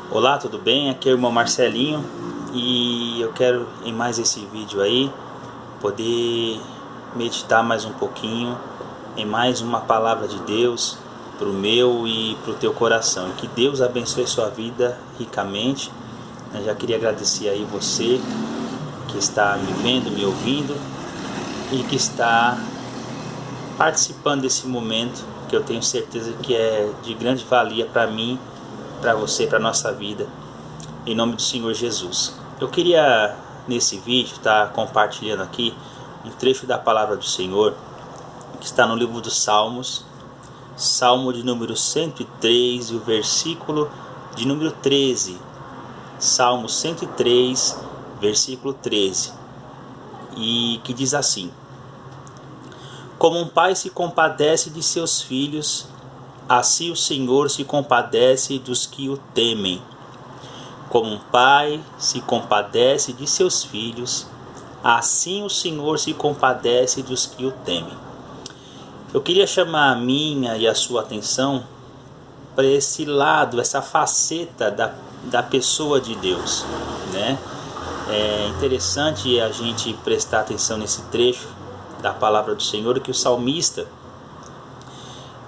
Olá, tudo bem? Aqui é o irmão Marcelinho e eu quero em mais esse vídeo aí poder meditar mais um pouquinho em mais uma palavra de Deus para o meu e para o teu coração. Que Deus abençoe sua vida ricamente. Eu já queria agradecer aí você que está me vendo, me ouvindo e que está participando desse momento que eu tenho certeza que é de grande valia para mim, para você, para a nossa vida, em nome do Senhor Jesus. Eu queria nesse vídeo estar compartilhando aqui um trecho da palavra do Senhor que está no livro dos Salmos, Salmo de número 103 e o versículo de número 13. Salmo 103, versículo 13, e que diz assim: Como um pai se compadece de seus filhos, assim o Senhor se compadece dos que o temem. Como um pai se compadece de seus filhos, assim o Senhor se compadece dos que o temem. Eu queria chamar a minha e a sua atenção para esse lado, essa faceta da pessoa de Deus, né? É interessante a gente prestar atenção nesse trecho da palavra do Senhor, que o salmista,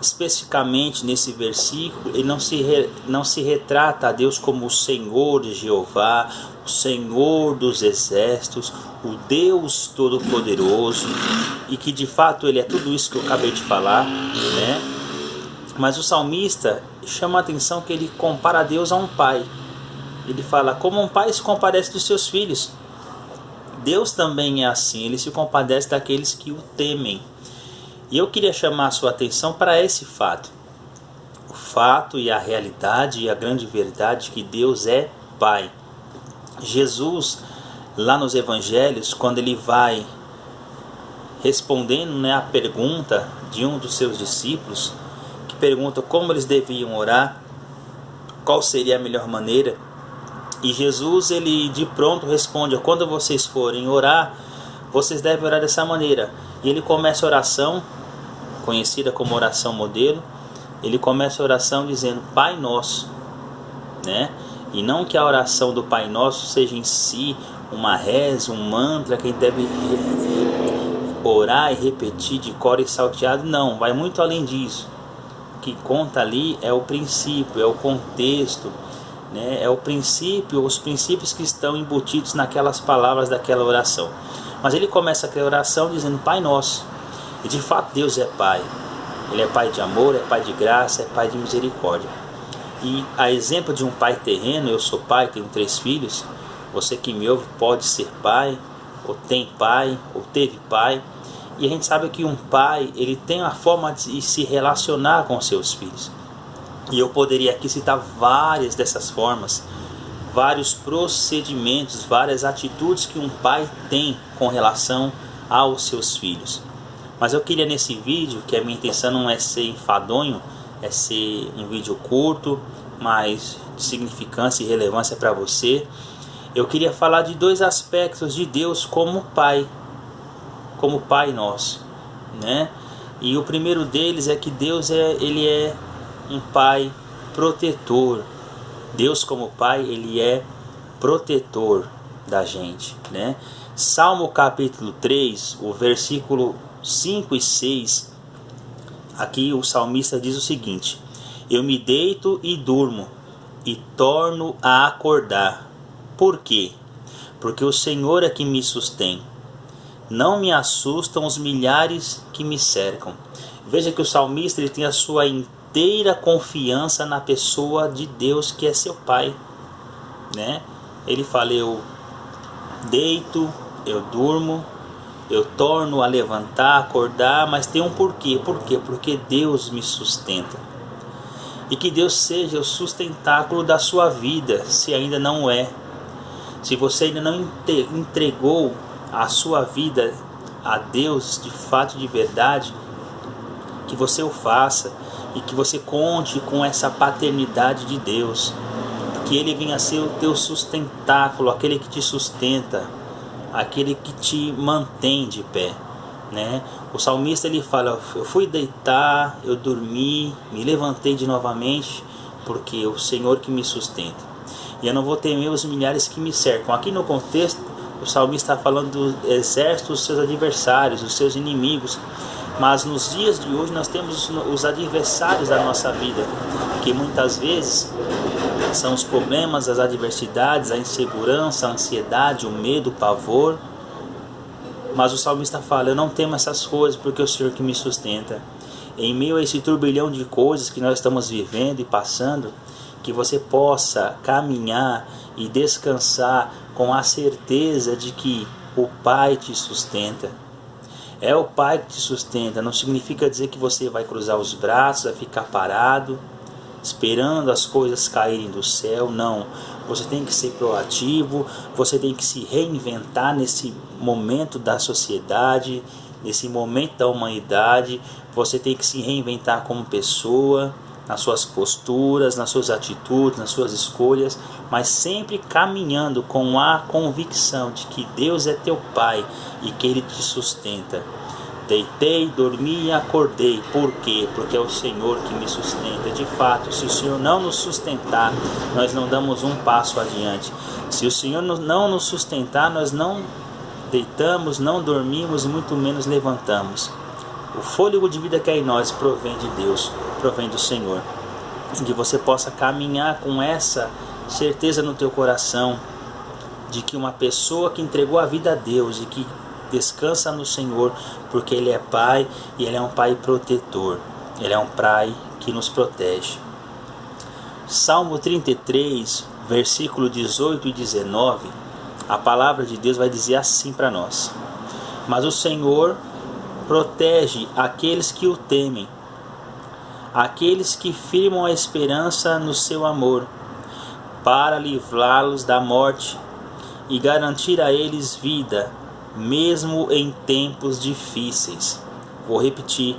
especificamente nesse versículo, ele não se retrata a Deus como o Senhor de Jeová, o Senhor dos exércitos, o Deus Todo-Poderoso, e que de fato ele é tudo isso que eu acabei de falar, né? Mas o salmista chama a atenção que ele compara a Deus a um pai. Ele fala, como um pai se compadece dos seus filhos. Deus também é assim, ele se compadece daqueles que o temem. E eu queria chamar a sua atenção para esse fato. O fato e a realidade e a grande verdade que Deus é Pai. Jesus, lá nos evangelhos, quando ele vai respondendo, né, a pergunta de um dos seus discípulos, que pergunta como eles deviam orar, qual seria a melhor maneira, e Jesus, ele de pronto responde: quando vocês forem orar, vocês devem orar dessa maneira. E ele começa a oração, conhecida como oração modelo. Ele começa a oração dizendo Pai Nosso, né? E não que a oração do Pai Nosso seja em si uma reza, um mantra que a gente deve orar e repetir de cor e salteado. Não, vai muito além disso. O que conta ali é o princípio, é o contexto, né? É o princípio, os princípios que estão embutidos naquelas palavras daquela oração. Mas ele começa aquela oração dizendo Pai Nosso. E de fato Deus é Pai. Ele é Pai de amor, é Pai de graça, é Pai de misericórdia. E a exemplo de um pai terreno, eu sou pai, tenho 3 filhos. Você que me ouve pode ser pai, ou tem pai, ou teve pai. E a gente sabe que um pai, ele tem a forma de se relacionar com seus filhos. E eu poderia aqui citar várias dessas formas, vários procedimentos, várias atitudes que um pai tem com relação aos seus filhos. Mas eu queria nesse vídeo, que a minha intenção não é ser enfadonho, é ser um vídeo curto, mas de significância e relevância para você. Eu queria falar de 2 aspectos de Deus como Pai nosso, né? E o primeiro deles é que Deus ele é um Pai protetor. Deus como Pai, ele é protetor da gente, né? Salmo capítulo 3, o versículo 5 e 6, aqui o salmista diz o seguinte: Eu me deito e durmo, e torno a acordar. Por quê? Porque o Senhor é que me sustém. Não me assustam os milhares que me cercam. Veja que o salmista ele tem a sua inteira confiança na pessoa de Deus, que é seu Pai, né? Ele fala, eu deito, eu durmo, eu torno a levantar, acordar, mas tem um porquê. Por quê? Porque Deus me sustenta. E que Deus seja o sustentáculo da sua vida, se ainda não é. Se você ainda não entregou a sua vida a Deus de fato e de verdade, que você o faça e que você conte com essa paternidade de Deus. Que Ele venha a ser o teu sustentáculo, aquele que te sustenta, aquele que te mantém de pé, né? O salmista ele fala, eu fui deitar, eu dormi, me levantei de novamente, porque o Senhor que me sustenta. e eu não vou temer os milhares que me cercam. Aqui no contexto, o salmista está falando do exército dos seus adversários, dos seus inimigos. Mas nos dias de hoje nós temos os adversários da nossa vida, que muitas vezes são os problemas, as adversidades, a insegurança, a ansiedade, o medo, o pavor. Mas o salmista fala: eu não temo essas coisas, porque é o Senhor que me sustenta. Em meio a esse turbilhão de coisas que nós estamos vivendo e passando, que você possa caminhar e descansar com a certeza de que o Pai te sustenta. É o Pai que te sustenta. Não significa dizer que você vai cruzar os braços, vai ficar parado, esperando as coisas caírem do céu. Não. Você tem que ser proativo, você tem que se reinventar nesse momento da sociedade, nesse momento da humanidade. Você tem que se reinventar como pessoa, nas suas posturas, nas suas atitudes, nas suas escolhas, mas sempre caminhando com a convicção de que Deus é teu Pai e que Ele te sustenta. Deitei, dormi e acordei. Por quê? Porque é o Senhor que me sustenta. De fato, se o Senhor não nos sustentar, nós não damos um passo adiante. Se o Senhor não nos sustentar, nós não deitamos, não dormimos e muito menos levantamos. O fôlego de vida que é em nós provém de Deus, provém do Senhor. Que você possa caminhar com essa certeza no teu coração de que uma pessoa que entregou a vida a Deus e que descansa no Senhor, porque Ele é Pai e Ele é um Pai protetor. Ele é um Pai que nos protege. Salmo 33, versículo 18 e 19, a palavra de Deus vai dizer assim para nós: mas o Senhor protege aqueles que o temem, aqueles que firmam a esperança no seu amor, para livrá-los da morte e garantir a eles vida, mesmo em tempos difíceis. Vou repetir.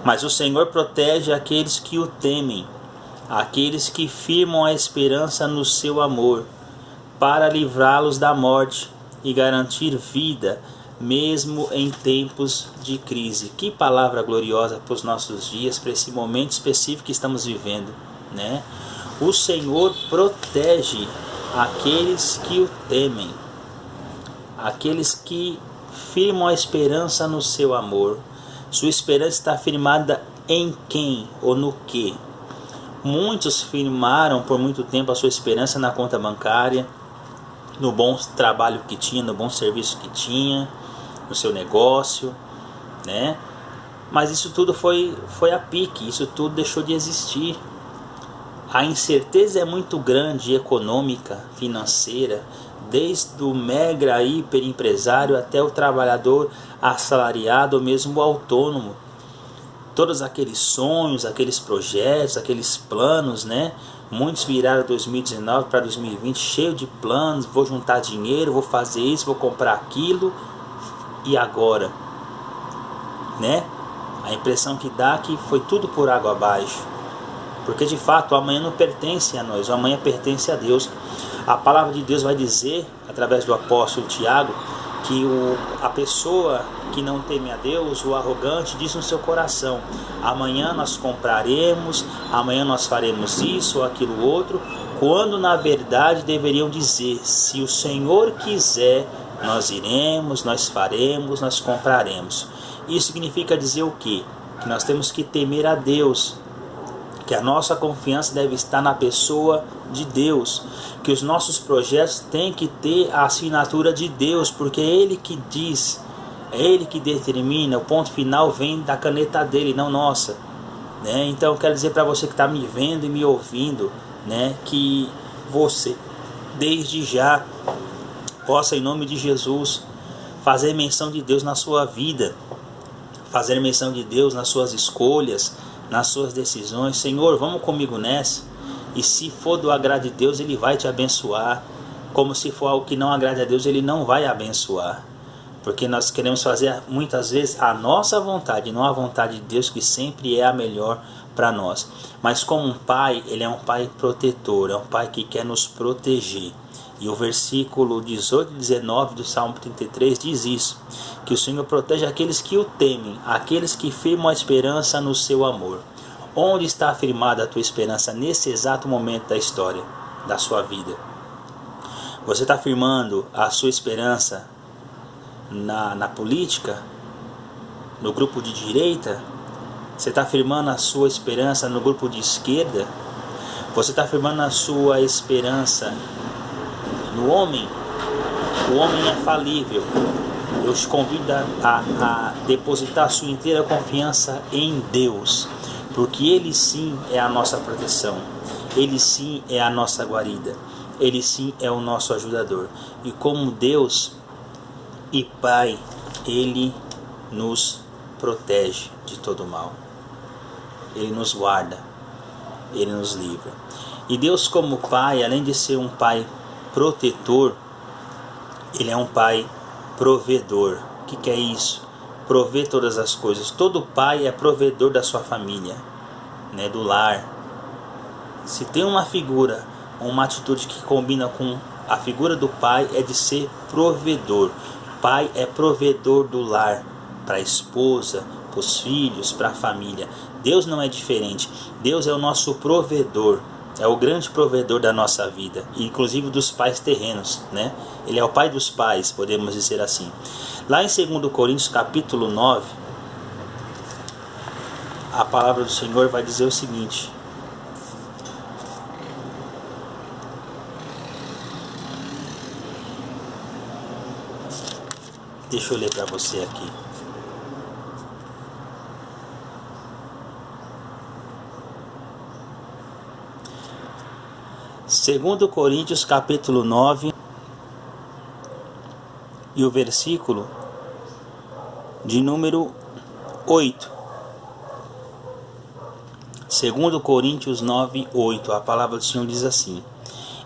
Mas o Senhor protege aqueles que o temem, aqueles que firmam a esperança no seu amor, para livrá-los da morte e garantir vida, mesmo em tempos de crise. Que palavra gloriosa para os nossos dias, para esse momento específico que estamos vivendo, né? O Senhor protege aqueles que o temem, aqueles que firmam a esperança no seu amor. Sua esperança está firmada em quem ou no que? Muitos firmaram por muito tempo a sua esperança na conta bancária, no bom trabalho que tinha, no bom serviço que tinha, no seu negócio, né? Mas isso tudo foi a pique, isso tudo deixou de existir. A incerteza é muito grande, econômica, financeira, desde o mega hiper empresário até o trabalhador assalariado ou mesmo o autônomo. Todos aqueles sonhos, aqueles projetos, aqueles planos, né? Muitos viraram 2019 para 2020 cheio de planos. Vou juntar dinheiro, vou fazer isso, vou comprar aquilo. E agora, né? A impressão que dá é que foi tudo por água abaixo. Porque de fato o amanhã não pertence a nós, o amanhã pertence a Deus. A palavra de Deus vai dizer, através do apóstolo Tiago, que a pessoa que não teme a Deus, o arrogante, diz no seu coração: amanhã nós compraremos, amanhã nós faremos isso ou aquilo outro, quando na verdade deveriam dizer: se o Senhor quiser, nós iremos, nós faremos, nós compraremos. Isso significa dizer o quê? Que nós temos que temer a Deus, que a nossa confiança deve estar na pessoa de Deus, que os nossos projetos têm que ter a assinatura de Deus, porque é Ele que diz, é Ele que determina, o ponto final vem da caneta dele, não nossa, né? Então eu quero dizer para você que está me vendo e me ouvindo, né, que você desde já possa, em nome de Jesus, fazer menção de Deus na sua vida, fazer menção de Deus nas suas escolhas, nas suas decisões. Senhor, vamos comigo nessa, e se for do agrado de Deus, Ele vai te abençoar. Como se for algo que não agrade a Deus, Ele não vai abençoar, porque nós queremos fazer muitas vezes a nossa vontade, não a vontade de Deus, que sempre é a melhor para nós. Mas como um pai, Ele é um pai protetor, é um pai que quer nos proteger. E o versículo 18 e 19 do Salmo 33 diz isso, que o Senhor protege aqueles que o temem, aqueles que firmam a esperança no seu amor. Onde está afirmada a tua esperança nesse exato momento da história? da sua vida? Você está firmando a sua esperança na política, no grupo de direita? Você está firmando a sua esperança no grupo de esquerda? Você está firmando a sua esperança no homem? O homem é falível. Eu te convido a depositar a sua inteira confiança em Deus, porque Ele sim é a nossa proteção, Ele sim é a nossa guarida, Ele sim é o nosso ajudador. E como Deus e Pai, Ele nos protege de todo mal, Ele nos guarda, Ele nos livra. E Deus, como Pai, além de ser um Pai protetor, Ele é um Pai provedor. O que é isso? Prover todas as coisas. Todo pai é provedor da sua família, né? Do lar. Se tem uma figura, uma atitude que combina com a figura do pai, é de ser provedor. Pai é provedor do lar, para a esposa, para os filhos, para a família. Deus não é diferente. Deus é o nosso provedor. É o grande provedor da nossa vida, inclusive dos pais terrenos, né? Ele é o pai dos pais, podemos dizer assim. Lá em 2 Coríntios capítulo 9, a palavra do Senhor vai dizer o seguinte: deixa eu ler para você aqui. Segundo Coríntios capítulo 9 e o versículo de número 8. Segundo Coríntios 9, 8, a palavra do Senhor diz assim: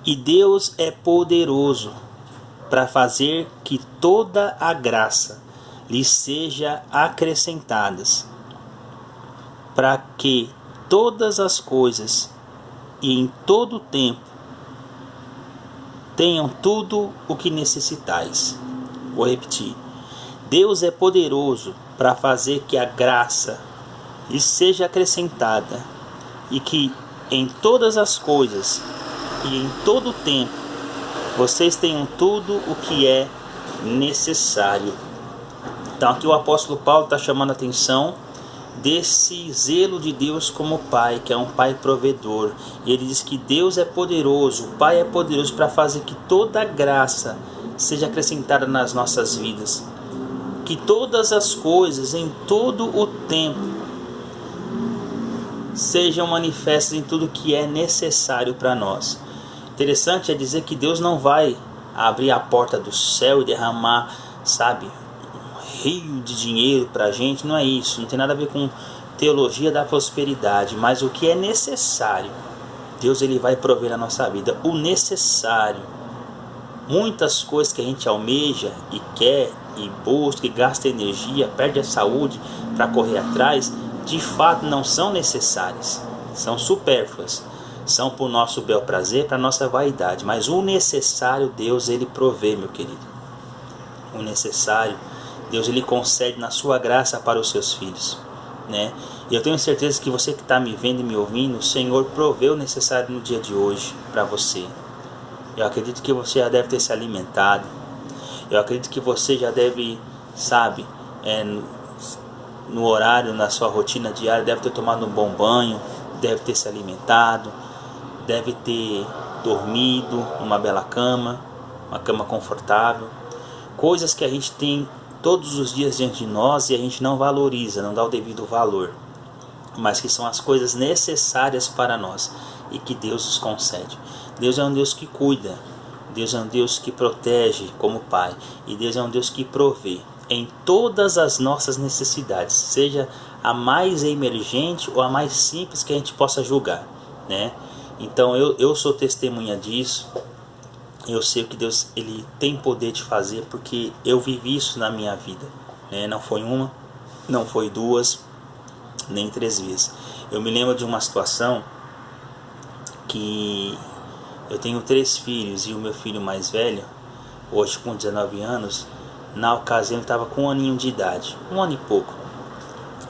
E Deus é poderoso para fazer que toda a graça lhe seja acrescentadas, para que todas as coisas e em todo o tempo tenham tudo o que necessitais. Vou repetir. Deus é poderoso para fazer que a graça lhe seja acrescentada e que em todas as coisas e em todo o tempo vocês tenham tudo o que é necessário. Então aqui o apóstolo Paulo está chamando a atenção desse zelo de Deus como Pai, que é um Pai provedor. E ele diz que Deus é poderoso, o Pai é poderoso para fazer que toda a graça seja acrescentada nas nossas vidas, que todas as coisas em todo o tempo sejam manifestas em tudo que é necessário para nós. Interessante é dizer que Deus não vai abrir a porta do céu e derramar, sabe, rio de dinheiro para a gente. Não é isso, não tem nada a ver com teologia da prosperidade, mas o que é necessário, Deus ele vai prover na nossa vida, o necessário. Muitas coisas que a gente almeja e quer e busca e gasta energia, perde a saúde para correr atrás, de fato não são necessárias, são supérfluas, são para o nosso bel prazer, para a nossa vaidade, mas o necessário Deus ele provê, meu querido. O necessário Deus ele concede na sua graça para os seus filhos, né? E eu tenho certeza que você que está me vendo e me ouvindo, o Senhor proveu o necessário no dia de hoje para você. Eu acredito que você já deve ter se alimentado. Eu acredito que você já deve, sabe, no horário, na sua rotina diária, deve ter tomado um bom banho, deve ter se alimentado, deve ter dormido numa bela cama, uma cama confortável. Coisas que a gente tem todos os dias diante de nós e a gente não valoriza, não dá o devido valor, mas que são as coisas necessárias para nós e que Deus nos concede. Deus é um Deus que cuida, Deus é um Deus que protege como Pai, e Deus é um Deus que provê em todas as nossas necessidades, seja a mais emergente ou a mais simples que a gente possa julgar, né? Então eu sou testemunha disso. Eu sei que Deus ele tem poder de fazer, porque eu vivi isso na minha vida, né? Não foi uma, não foi duas, nem 3 vezes. Eu me lembro de uma situação que eu tenho 3 filhos e o meu filho mais velho, hoje com 19 anos, na ocasião ele estava com 1 aninho de idade, 1 ano e pouco.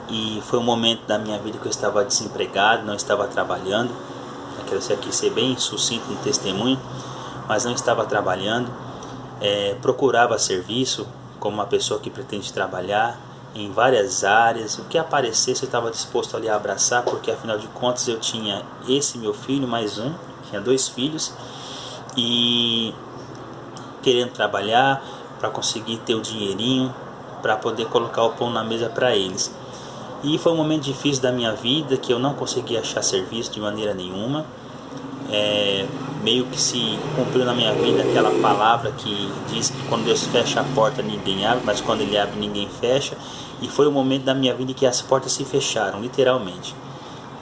E foi um momento da minha vida que eu estava desempregado, não estava trabalhando. quero aqui ser bem sucinto no testemunho, mas não estava trabalhando, procurava serviço como uma pessoa que pretende trabalhar em várias áreas, o que aparecesse eu estava disposto ali a abraçar, porque afinal de contas eu tinha esse meu filho, mais um, tinha 2 filhos, e querendo trabalhar para conseguir ter o dinheirinho, para poder colocar o pão na mesa para eles. E foi um momento difícil da minha vida, que eu não conseguia achar serviço de maneira nenhuma. Meio que se cumpriu na minha vida aquela palavra que diz que quando Deus fecha a porta ninguém abre, mas quando Ele abre ninguém fecha. E foi um momento da minha vida em que as portas se fecharam, literalmente.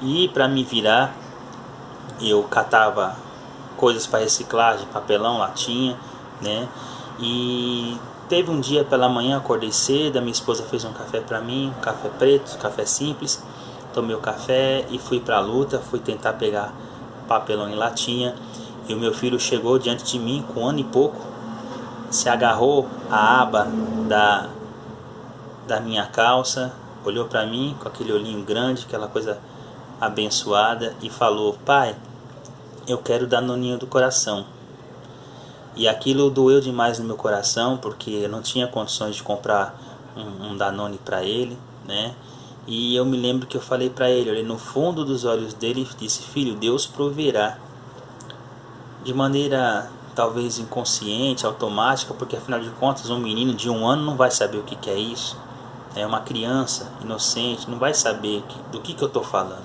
E para me virar, eu catava coisas para reciclagem, papelão, latinha, né? E teve um dia pela manhã, acordei cedo, a minha esposa fez um café para mim, um café preto, café simples. Tomei o café e fui para a luta, fui tentar pegar papelão em latinha. E o meu filho chegou diante de mim com 1 ano e pouco, se agarrou a aba da minha calça, olhou para mim com aquele olhinho grande, aquela coisa abençoada, e falou: pai, eu quero Danoninho do coração. E aquilo doeu demais no meu coração, porque eu não tinha condições de comprar um Danone para ele, né? E eu me lembro que eu falei para ele, olhei no fundo dos olhos dele e disse: filho, Deus proverá. De maneira talvez inconsciente, automática, porque afinal de contas um menino de 1 ano não vai saber o que é isso. É uma criança inocente, não vai saber do que eu estou falando.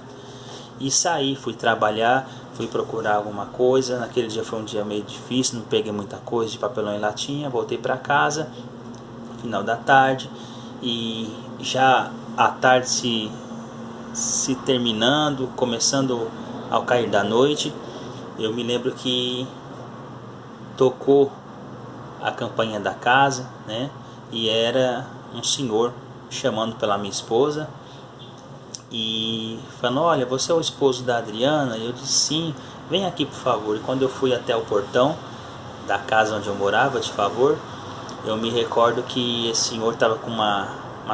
E saí, fui trabalhar, fui procurar alguma coisa. Naquele dia foi um dia meio difícil, não peguei muita coisa de papelão e latinha. Voltei para casa, final da tarde, e já a tarde se terminando, começando ao cair da noite, eu me lembro que tocou a campainha da casa, né? E era um senhor chamando pela minha esposa e falando: olha, você é o esposo da Adriana? E eu disse: sim, vem aqui por favor. E quando eu fui até o portão da casa onde eu morava, de favor, eu me recordo que esse senhor estava com uma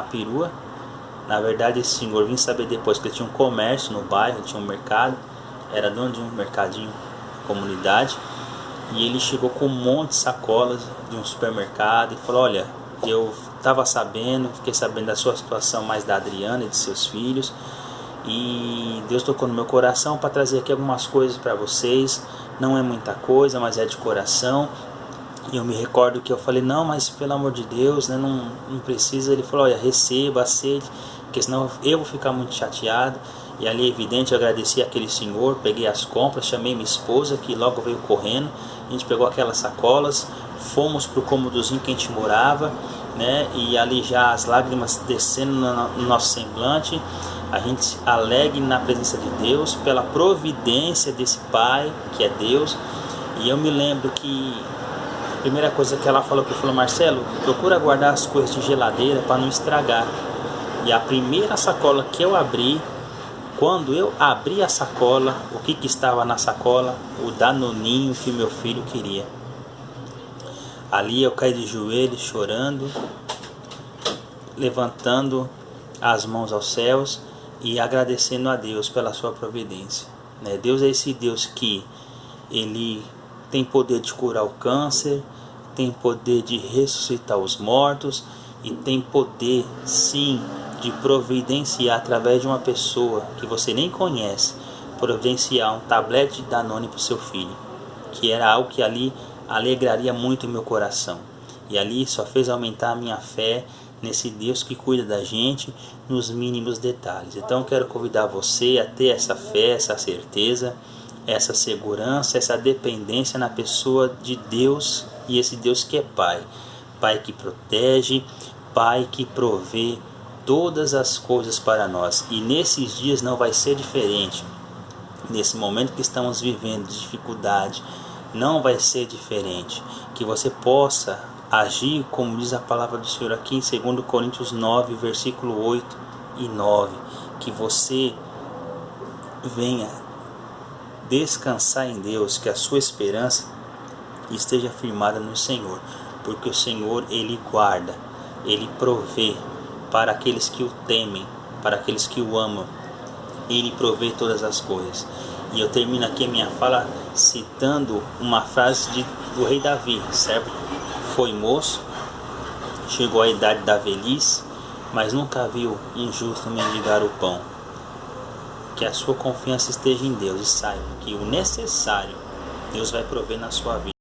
perua. Na verdade, esse senhor, vim saber depois que ele tinha um comércio no bairro, tinha um mercado, era dono de um mercadinho, comunidade, e ele chegou com um monte de sacolas de um supermercado e falou: olha, eu estava sabendo, fiquei sabendo da sua situação, mais da Adriana e de seus filhos, e Deus tocou no meu coração para trazer aqui algumas coisas para vocês. Não é muita coisa, mas é de coração. E eu me recordo que eu falei: não, mas pelo amor de Deus, né, não precisa. Ele falou: olha, receba, aceite, porque senão eu vou ficar muito chateado. E ali, evidente, eu agradeci aquele senhor, peguei as compras, chamei minha esposa, que logo veio correndo. A gente pegou aquelas sacolas, fomos para o cômodozinho que a gente morava, né? E ali já as lágrimas descendo no nosso semblante, a gente alegre na presença de Deus, pela providência desse Pai, que é Deus. E eu me lembro que a primeira coisa que ela falou, Marcelo, procura guardar as coisas de geladeira para não estragar. E a primeira sacola que eu abri, quando eu abri a sacola, o que estava na sacola? O Danoninho que meu filho queria. Ali eu caí de joelhos, chorando, levantando as mãos aos céus e agradecendo a Deus pela sua providência. Deus é esse Deus que Ele tem poder de curar o câncer, tem poder de ressuscitar os mortos e tem poder, sim, de providenciar através de uma pessoa que você nem conhece, providenciar um tablete de Danone para o seu filho, que era algo que ali alegraria muito o meu coração. E ali só fez aumentar a minha fé nesse Deus que cuida da gente nos mínimos detalhes. Então eu quero convidar você a ter essa fé, essa certeza, essa segurança, essa dependência na pessoa de Deus, e esse Deus que é Pai. Pai que protege, Pai que provê todas as coisas para nós. E nesses dias não vai ser diferente. Nesse momento que estamos vivendo de dificuldade, não vai ser diferente. Que você possa agir como diz a palavra do Senhor aqui em 2 Coríntios 9, versículo 8 e 9. Que você venha descansar em Deus, que a sua esperança esteja firmada no Senhor. Porque o Senhor, Ele guarda, Ele provê para aqueles que o temem, para aqueles que o amam. Ele provê todas as coisas. E eu termino aqui a minha fala citando uma frase do rei Davi, certo? Foi moço, chegou à idade da velhice, mas nunca viu um justo mendigar o pão. Que a sua confiança esteja em Deus e saiba que o necessário Deus vai prover na sua vida.